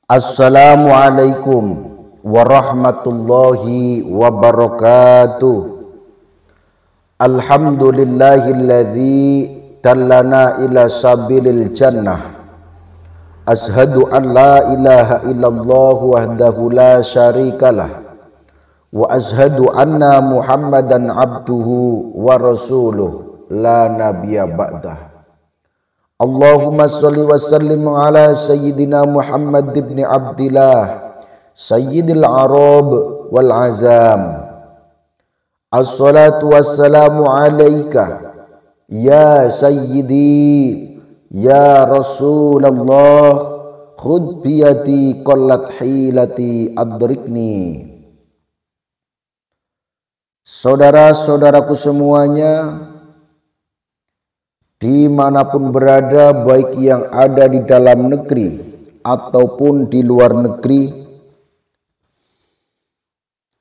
Assalamualaikum warahmatullahi wabarakatuh. Alhamdulillahilladzi dallana ila sabilil jannah. Ashhadu an la ilaha illallah wahdahu la syarikalah wa ashhadu anna Muhammadan abduhu wa rasuluh la nabiyya ba'dah. Allahumma sholli wa sallim ala sayyidina Muhammad ibn Abdillah sayyidil arab wal azam. Assalatu wassalamu alaika ya sayyidi ya Rasulullah, khudh biyadi qallat hilati adrikni. Saudara-saudaraku semuanya, dimanapun berada, baik yang ada di dalam negeri ataupun di luar negeri,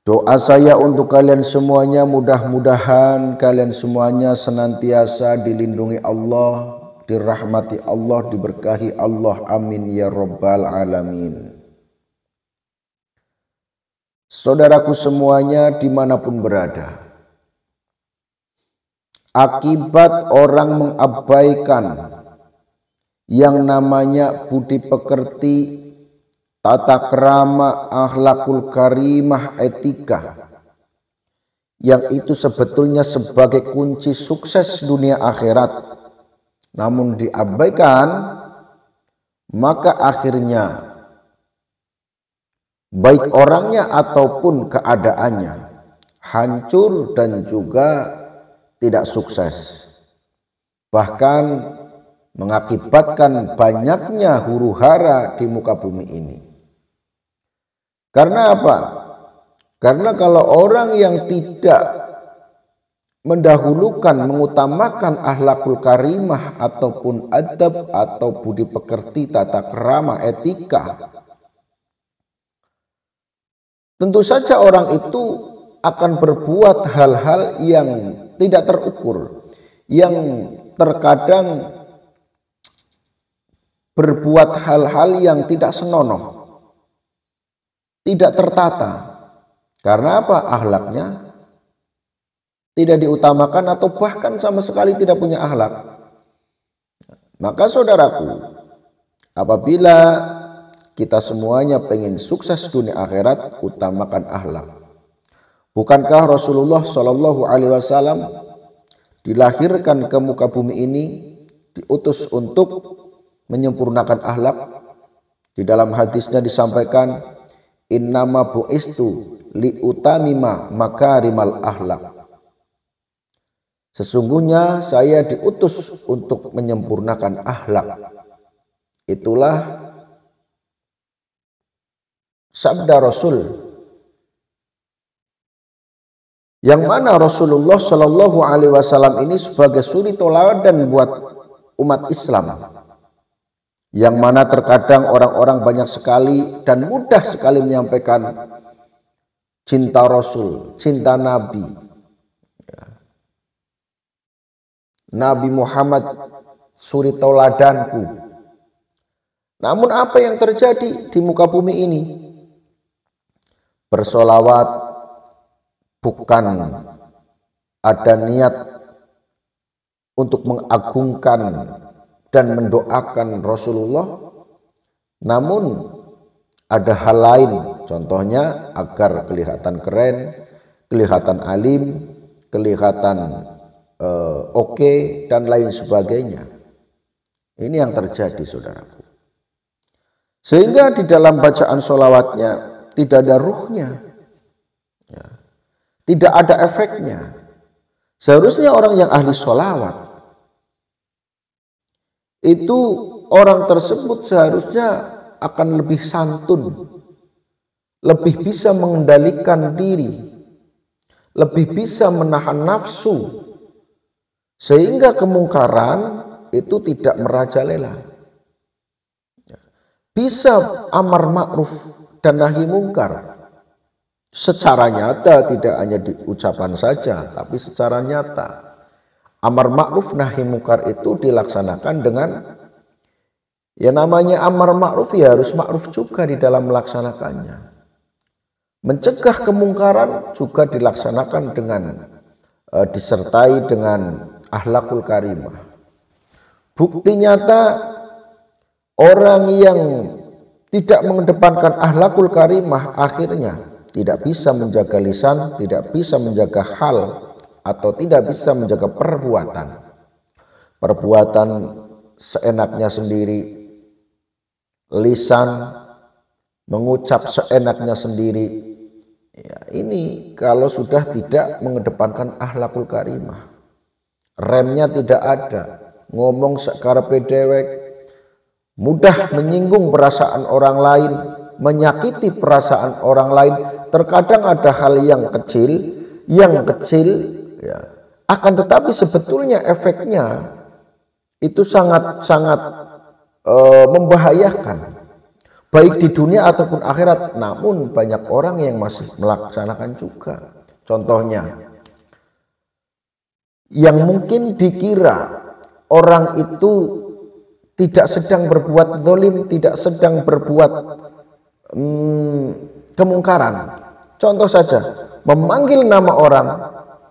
doa saya untuk kalian semuanya, mudah-mudahan kalian semuanya senantiasa dilindungi Allah, dirahmati Allah, diberkahi Allah, amin ya rabbal alamin. Saudaraku semuanya dimanapun berada, akibat orang mengabaikan yang namanya budi pekerti, tata krama, akhlakul karimah, etika, yang itu sebetulnya sebagai kunci sukses dunia akhirat, namun diabaikan, maka akhirnya baik orangnya ataupun keadaannya hancur dan juga tidak sukses, bahkan mengakibatkan banyaknya huru-hara di muka bumi ini. Karena apa? Karena kalau orang yang tidak mendahulukan, mengutamakan akhlakul karimah ataupun adab atau budi pekerti, tata krama, etika, tentu saja orang itu akan berbuat hal-hal yang tidak terukur, yang terkadang berbuat hal-hal yang tidak senonoh, tidak tertata. Karena apa? Akhlaknya tidak diutamakan atau bahkan sama sekali tidak punya akhlak. Maka saudaraku, apabila kita semuanya pengen sukses dunia akhirat, utamakan akhlak. Bukankah Rasulullah Shallallahu Alaihi Wasallam dilahirkan ke muka bumi ini diutus untuk menyempurnakan akhlak? Di dalam hadisnya disampaikan, innama bu'istu li utamima makarimal akhlak. Sesungguhnya saya diutus untuk menyempurnakan akhlak. Itulah sabda Rasul, yang mana Rasulullah Shallallahu Alaihi Wasallam ini sebagai suri tauladan buat umat Islam, yang mana terkadang orang-orang banyak sekali dan mudah sekali menyampaikan cinta Rasul, cinta Nabi, Nabi Muhammad suri tauladanku. Namun apa yang terjadi di muka bumi ini? Bersolawat bukan ada niat untuk mengagungkan dan mendoakan Rasulullah, namun ada hal lain, contohnya agar kelihatan keren, kelihatan alim, kelihatan oke, dan lain sebagainya. Ini yang terjadi, saudaraku. Sehingga di dalam bacaan sholawatnya tidak ada ruhnya, ya, tidak ada efeknya. Seharusnya orang yang ahli sholawat itu, orang tersebut seharusnya akan lebih santun, lebih bisa mengendalikan diri, lebih bisa menahan nafsu, sehingga kemungkaran itu tidak merajalela. Bisa amar ma'ruf dan nahi mungkar secara nyata, tidak hanya di ucapan saja, tapi secara nyata. Amar ma'ruf nahi mungkar itu dilaksanakan dengan Ya namanya amar ma'ruf ya harus ma'ruf juga di dalam melaksanakannya. Mencegah kemungkaran juga dilaksanakan dengan disertai dengan akhlakul karimah. Bukti nyata orang yang tidak mengedepankan akhlakul karimah akhirnya tidak bisa menjaga lisan, tidak bisa menjaga hal, atau tidak bisa menjaga perbuatan. Perbuatan seenaknya sendiri, lisan mengucap seenaknya sendiri. Ya, ini kalau sudah tidak mengedepankan akhlakul karimah, remnya tidak ada, ngomong sekarepe dewek, mudah menyinggung perasaan orang lain, menyakiti perasaan orang lain. Terkadang ada hal yang kecil ya, akan tetapi sebetulnya efeknya itu sangat membahayakan, baik di dunia ataupun akhirat. Namun banyak orang yang masih melaksanakan juga. Contohnya, yang mungkin dikira orang itu tidak sedang berbuat zalim, tidak sedang berbuat kemungkaran. Contoh saja, memanggil nama orang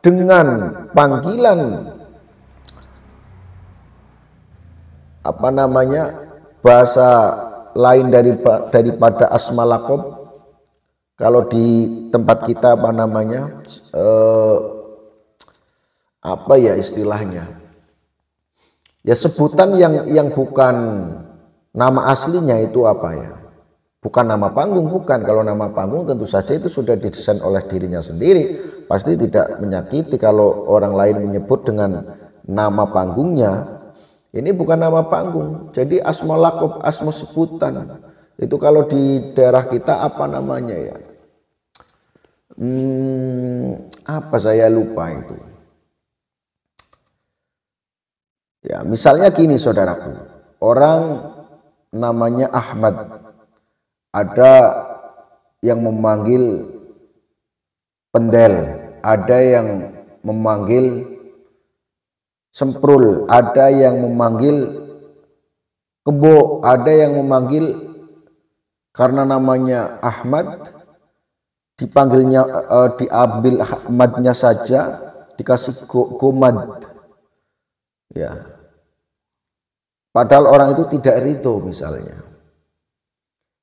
dengan panggilan bahasa lain daripada asma lakob. Kalau di tempat kita istilahnya, ya sebutan yang bukan nama aslinya itu bukan nama panggung, bukan. Kalau nama panggung tentu saja itu sudah didesain oleh dirinya sendiri, pasti tidak menyakiti kalau orang lain menyebut dengan nama panggungnya. Ini bukan nama panggung, jadi asma lakob, asma sebutan. Itu kalau di daerah kita saya lupa itu. Ya, misalnya gini saudaraku, orang namanya Ahmad, ada yang memanggil pendel, ada yang memanggil semprul, ada yang memanggil kebo, ada yang memanggil karena namanya Ahmad, dipanggilnya diambil Ahmadnya saja, dikasih gomad, ya. Padahal orang itu tidak ridho misalnya.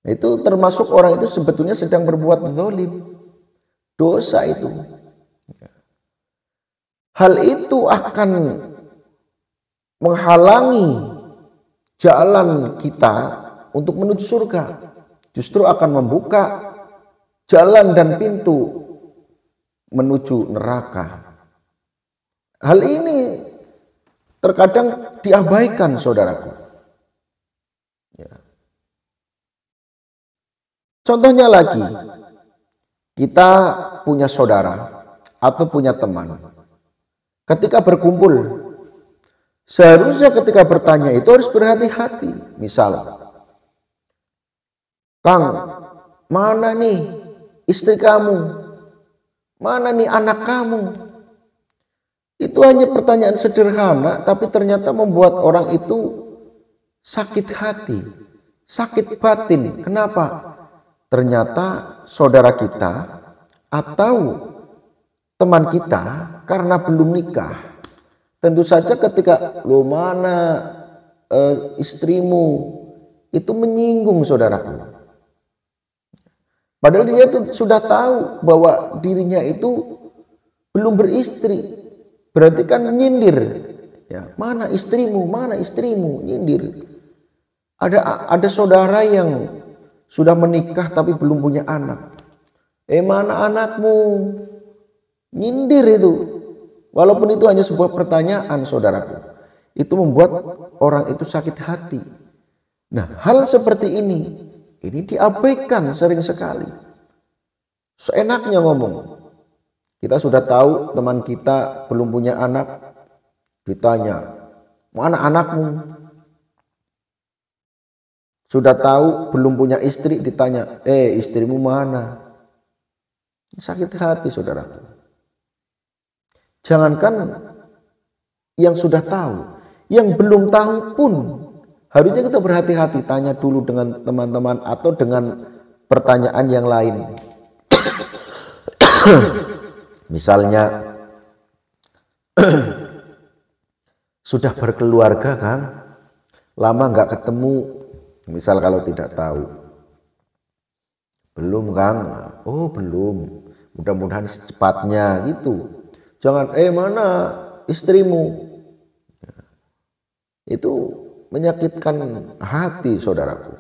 Itu termasuk orang itu sebetulnya sedang berbuat zalim, dosa itu. Hal itu akan menghalangi jalan kita untuk menuju surga, justru akan membuka jalan dan pintu menuju neraka. Hal ini terkadang diabaikan saudaraku. Ya. Contohnya lagi, kita punya saudara atau punya teman, ketika berkumpul seharusnya ketika bertanya itu harus berhati-hati. Misal, Kang, mana nih istri kamu? Mana nih anak kamu? Itu hanya pertanyaan sederhana, tapi ternyata membuat orang itu sakit hati, sakit batin. Kenapa? Ternyata saudara kita atau teman kita karena belum nikah, tentu saja ketika lo mana istrimu, itu menyinggung saudaraku. Padahal dia itu sudah tahu bahwa dirinya itu belum beristri, berarti kan nyindir. Ya, mana istrimu, nyindir. Ada saudara yang sudah menikah tapi belum punya anak. Mana anakmu? Nyindir itu. Walaupun itu hanya sebuah pertanyaan saudaraku, itu membuat orang itu sakit hati. Nah, hal seperti ini diabaikan sering sekali. Seenaknya ngomong. Kita sudah tahu teman kita belum punya anak, ditanya, mana anakmu? Sudah tahu belum punya istri, ditanya, istrimu mana? Sakit hati saudaraku. Jangankan yang sudah tahu, yang belum tahu pun Harusnya kita berhati-hati, tanya dulu dengan teman-teman atau dengan pertanyaan yang lain. Misalnya sudah berkeluarga kan, lama nggak ketemu, misal kalau tidak tahu. Belum Kang, oh belum, mudah-mudahan secepatnya gitu. Jangan mana istrimu, itu menyakitkan hati saudaraku.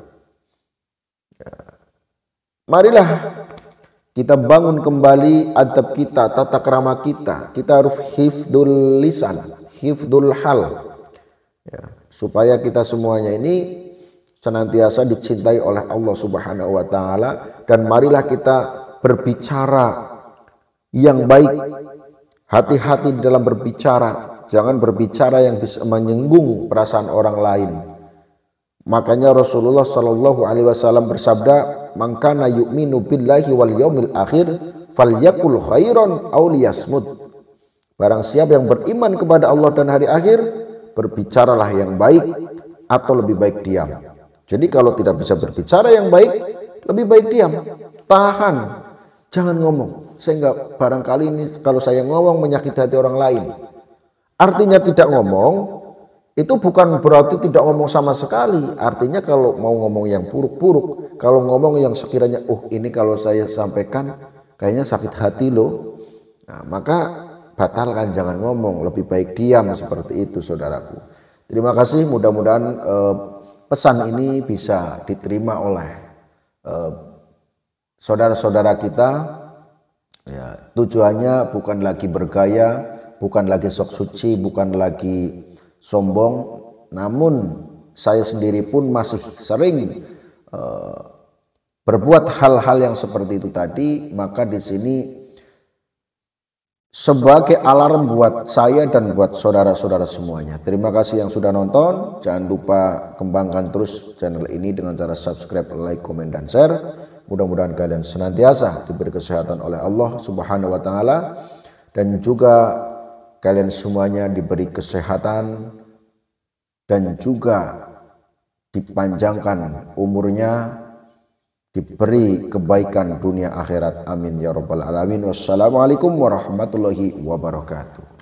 Marilah kita bangun kembali adab kita, tata krama kita. Kita harus hifdzul lisan, hifdzul hal, supaya kita semuanya ini senantiasa dicintai oleh Allah Subhanahu wa taala. Dan marilah kita berbicara yang baik, hati-hati dalam berbicara. Jangan berbicara yang bisa menyinggung perasaan orang lain. Makanya Rasulullah Shallallahu Alaihi Wasallam bersabda, "Man kana yu'minu billahi wal yaumil akhir, falyakul khairan aw liyasmut." Barang siapa yang beriman kepada Allah dan hari akhir, berbicaralah yang baik atau lebih baik diam. Jadi kalau tidak bisa berbicara yang baik, lebih baik diam, tahan, jangan ngomong. Sehingga barangkali ini kalau saya ngomong menyakiti hati orang lain. Artinya tidak ngomong itu bukan berarti tidak ngomong sama sekali. Artinya kalau mau ngomong yang buruk-buruk, kalau ngomong yang sekiranya ini kalau saya sampaikan kayaknya sakit hati loh, nah, maka batalkan, jangan ngomong, lebih baik diam, seperti itu saudaraku. Terima kasih, mudah-mudahan pesan ini bisa diterima oleh saudara-saudara kita. Ya, tujuannya bukan lagi bergaya, bukan lagi sok suci, bukan lagi sombong, namun saya sendiri pun masih sering berbuat hal-hal yang seperti itu tadi. Maka di sini sebagai alarm buat saya dan buat saudara-saudara semuanya. Terima kasih yang sudah nonton. Jangan lupa kembangkan terus channel ini dengan cara subscribe, like, komen, dan share. Mudah-mudahan kalian senantiasa diberi kesehatan oleh Allah Subhanahu wa taala, dan juga kalian semuanya diberi kesehatan dan juga dipanjangkan umurnya, diberi kebaikan dunia akhirat. Amin ya rabbal alamin. Wassalamualaikum warahmatullahi wabarakatuh.